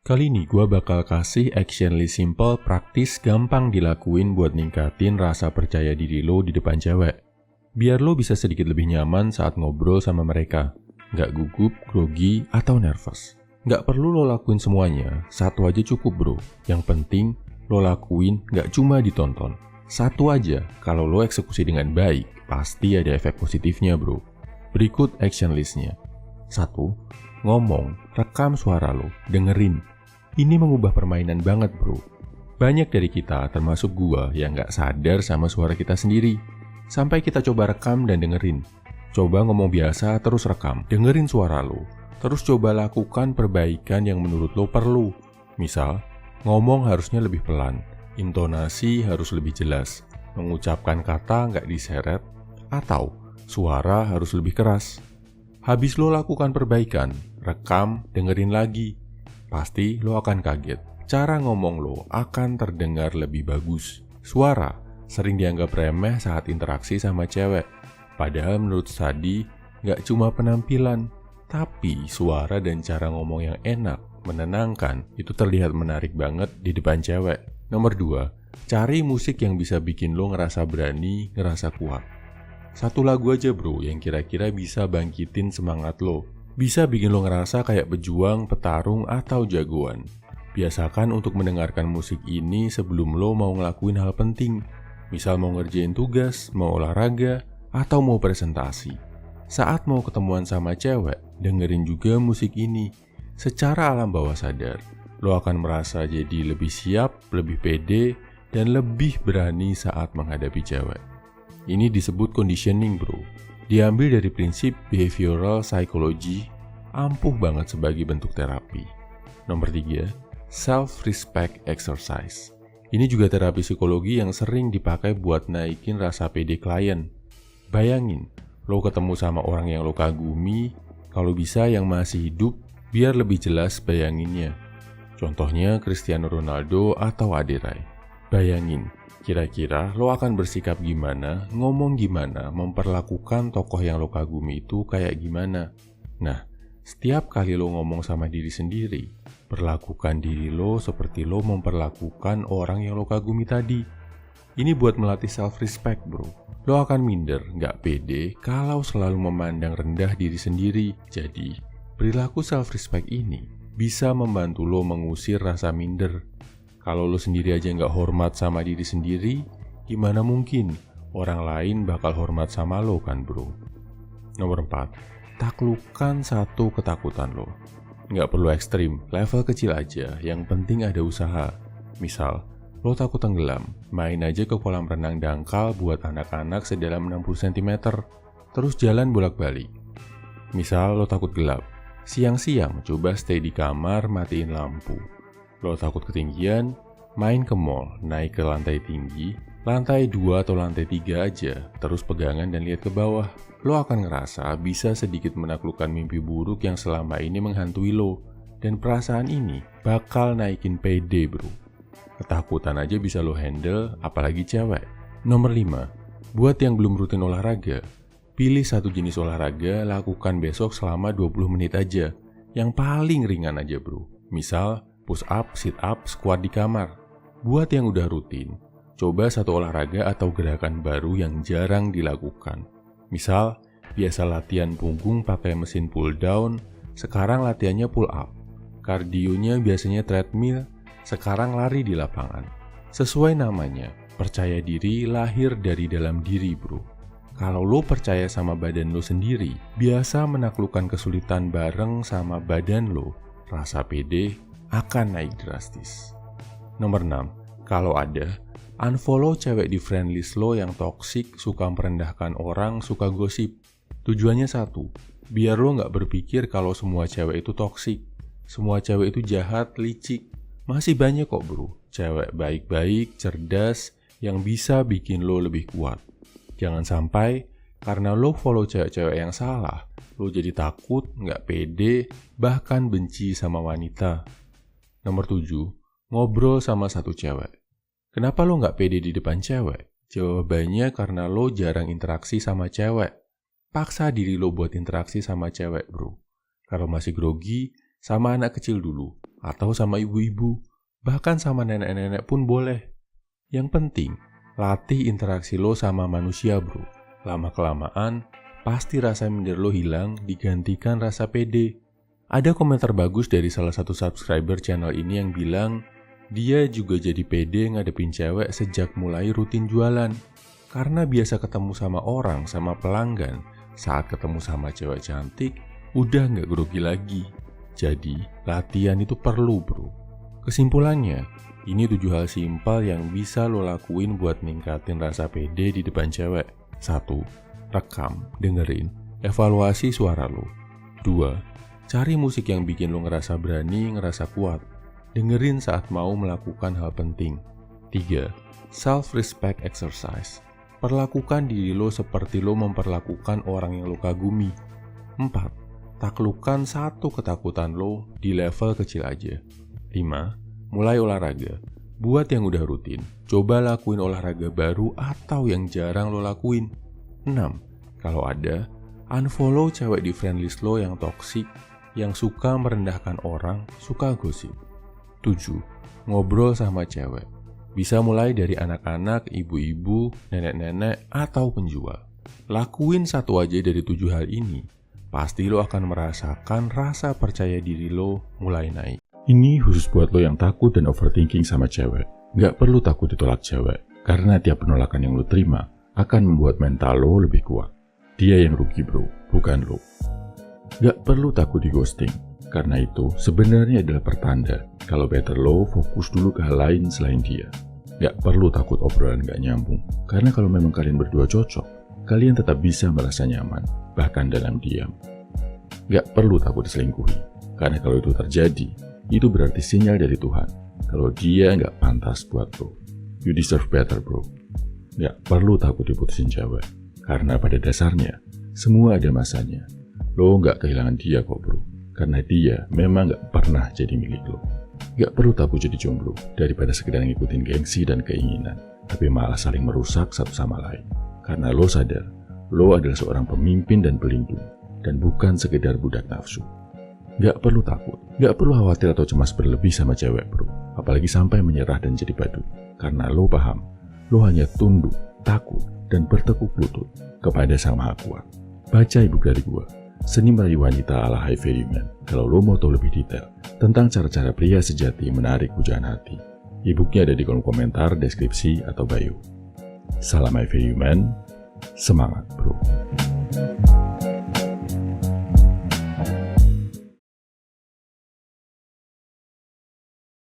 Kali ini gue bakal kasih action list simple, praktis, gampang dilakuin buat ningkatin rasa percaya diri lo di depan cewek. Biar lo bisa sedikit lebih nyaman saat ngobrol sama mereka. Nggak gugup, grogi, atau nervous. Nggak perlu lo lakuin semuanya, satu aja cukup bro. Yang penting lo lakuin nggak cuma ditonton. Satu aja, kalau lo eksekusi dengan baik, pasti ada efek positifnya bro. Berikut action listnya. 1. Ngomong, rekam suara lo, dengerin. Ini mengubah permainan banget bro. Banyak dari kita, termasuk gua, yang gak sadar sama suara kita sendiri. Sampai kita coba rekam dan dengerin. Coba ngomong biasa terus rekam, dengerin suara lo. Terus coba lakukan perbaikan yang menurut lo perlu. Misal, ngomong harusnya lebih pelan, intonasi harus lebih jelas, mengucapkan kata gak diseret, atau suara harus lebih keras. Habis lo lakukan perbaikan, rekam, dengerin lagi. Pasti lo akan kaget, cara ngomong lo akan terdengar lebih bagus. Suara sering dianggap remeh saat interaksi sama cewek. Padahal menurut Sadi, gak cuma penampilan, tapi suara dan cara ngomong yang enak, menenangkan, itu terlihat menarik banget di depan cewek. Nomor 2, cari musik yang bisa bikin lo ngerasa berani, ngerasa kuat. Satu lagu aja bro yang kira-kira bisa bangkitin semangat lo. Bisa bikin lo ngerasa kayak pejuang, petarung, atau jagoan. Biasakan untuk mendengarkan musik ini sebelum lo mau ngelakuin hal penting. Misal mau ngerjain tugas, mau olahraga, atau mau presentasi. Saat mau ketemuan sama cewek, dengerin juga musik ini. Secara alam bawah sadar, lo akan merasa jadi lebih siap, lebih pede, dan lebih berani saat menghadapi cewek. Ini disebut conditioning bro. Diambil dari prinsip behavioral psychology, ampuh banget sebagai bentuk terapi. Nomor 3, self-respect exercise. Ini juga terapi psikologi yang sering dipakai buat naikin rasa pede klien. Bayangin, lo ketemu sama orang yang lo kagumi, kalau bisa yang masih hidup, biar lebih jelas bayanginnya. Contohnya Cristiano Ronaldo atau Aderai. Bayangin, kira-kira lo akan bersikap gimana, ngomong gimana, memperlakukan tokoh yang lo kagumi itu kayak gimana. Nah, setiap kali lo ngomong sama diri sendiri, perlakukan diri lo seperti lo memperlakukan orang yang lo kagumi tadi. Ini buat melatih self-respect bro. Lo akan minder, gak pede, kalau selalu memandang rendah diri sendiri. Jadi, perilaku self-respect ini bisa membantu lo mengusir rasa minder. Kalau lo sendiri aja gak hormat sama diri sendiri, gimana mungkin orang lain bakal hormat sama lo kan bro? Nomor 4, taklukkan satu ketakutan lo. Gak perlu ekstrim, level kecil aja, yang penting ada usaha. Misal, lo takut tenggelam, main aja ke kolam renang dangkal buat anak-anak sedalam 60 cm, terus jalan bolak-balik. Misal lo takut gelap, siang-siang coba stay di kamar matiin lampu. Lo takut ketinggian, main ke mall, naik ke lantai tinggi, lantai 2 atau lantai 3 aja, terus pegangan dan lihat ke bawah. Lo akan ngerasa bisa sedikit menaklukkan mimpi buruk yang selama ini menghantui lo. Dan perasaan ini bakal naikin PD bro. Ketakutan aja bisa lo handle, apalagi cewek. Nomor 5, buat yang belum rutin olahraga, pilih satu jenis olahraga, lakukan besok selama 20 menit aja. Yang paling ringan aja bro. Misal, push up, sit up, squat di kamar. Buat yang udah rutin, coba satu olahraga atau gerakan baru yang jarang dilakukan. Misal, biasa latihan punggung pakai mesin pull down, sekarang latihannya pull up. Kardionya biasanya treadmill, sekarang lari di lapangan. Sesuai namanya, percaya diri lahir dari dalam diri bro. Kalau lo percaya sama badan lo sendiri, biasa menaklukkan kesulitan bareng sama badan lo, rasa pede akan naik drastis. Nomor 6, kalau ada, unfollow cewek di friend list lo yang toksik, suka merendahkan orang, suka gosip. Tujuannya satu, biar lo gak berpikir kalau semua cewek itu toksik. Semua cewek itu jahat, licik. Masih banyak kok bro, cewek baik-baik, cerdas, yang bisa bikin lo lebih kuat. Jangan sampai, karena lo follow cewek-cewek yang salah, lo jadi takut, gak pede, bahkan benci sama wanita. Nomor 7, ngobrol sama satu cewek. Kenapa lo gak pede di depan cewek? Jawabannya karena lo jarang interaksi sama cewek. Paksa diri lo buat interaksi sama cewek bro. Kalau masih grogi, sama anak kecil dulu. atau sama ibu-ibu, bahkan sama nenek-nenek pun boleh. Yang penting, latih interaksi lo sama manusia bro. Lama-kelamaan, pasti rasa minder lo hilang digantikan rasa pede. Ada komentar bagus dari salah satu subscriber channel ini yang bilang, dia juga jadi pede ngadepin cewek sejak mulai rutin jualan. Karena biasa ketemu sama orang, sama pelanggan, saat ketemu sama cewek cantik, udah nggak grogi lagi. Jadi, latihan itu perlu bro. Kesimpulannya, ini 7 hal simpel yang bisa lo lakuin buat ningkatin rasa pede di depan cewek. 1. Rekam, dengerin, evaluasi suara lo. 2. Cari musik yang bikin lo ngerasa berani, ngerasa kuat. Dengerin saat mau melakukan hal penting. 3. Self-respect exercise. Perlakukan diri lo seperti lo memperlakukan orang yang lo kagumi. 4. Taklukkan satu ketakutan lo di level kecil aja. 5. Mulai olahraga. Buat yang udah rutin, coba lakuin olahraga baru atau yang jarang lo lakuin. 6. Kalau ada, unfollow cewek di friend list lo yang toksik, yang suka merendahkan orang, suka gosip. 7. Ngobrol sama cewek. Bisa mulai dari anak-anak, ibu-ibu, nenek-nenek, atau penjual. Lakuin satu aja dari 7 hal ini, pasti lo akan merasakan rasa percaya diri lo mulai naik. Ini khusus buat lo yang takut dan overthinking sama cewek. Gak perlu takut ditolak cewek, karena tiap penolakan yang lo terima akan membuat mental lo lebih kuat. Dia yang rugi bro, bukan lo. Gak perlu takut di ghosting, karena itu sebenarnya adalah pertanda kalau better lo fokus dulu ke hal lain selain dia. Gak perlu takut obrolan gak nyambung, karena kalau memang kalian berdua cocok, kalian tetap bisa merasa nyaman, bahkan dalam diam. Gak perlu takut diselingkuhi, karena kalau itu terjadi, itu berarti sinyal dari Tuhan kalau dia gak pantas buat lo. You deserve better bro. Gak perlu takut diputusin cewek, karena pada dasarnya, semua ada masanya. Lo gak kehilangan dia kok bro, karena dia memang gak pernah jadi milik lo. Gak perlu takut jadi jomblo daripada sekedar ngikutin gengsi dan keinginan, tapi malah saling merusak satu sama lain. Karena lo sadar, lo adalah seorang pemimpin dan pelindung, dan bukan sekedar budak nafsu. Gak perlu takut, gak perlu khawatir atau cemas berlebih sama cewek bro, apalagi sampai menyerah dan jadi badut. Karena lo paham, lo hanya tunduk, takut, dan bertekuk lutut kepada Sang Maha Kuat. Baca ebook dari gua, Seni Merayu Wanita ala High Value Man, kalau lo mau tahu lebih detail tentang cara-cara pria sejati menarik pujaan hati. Ebooknya ada di kolom komentar, deskripsi, atau bio. Salam High Value Man, semangat bro.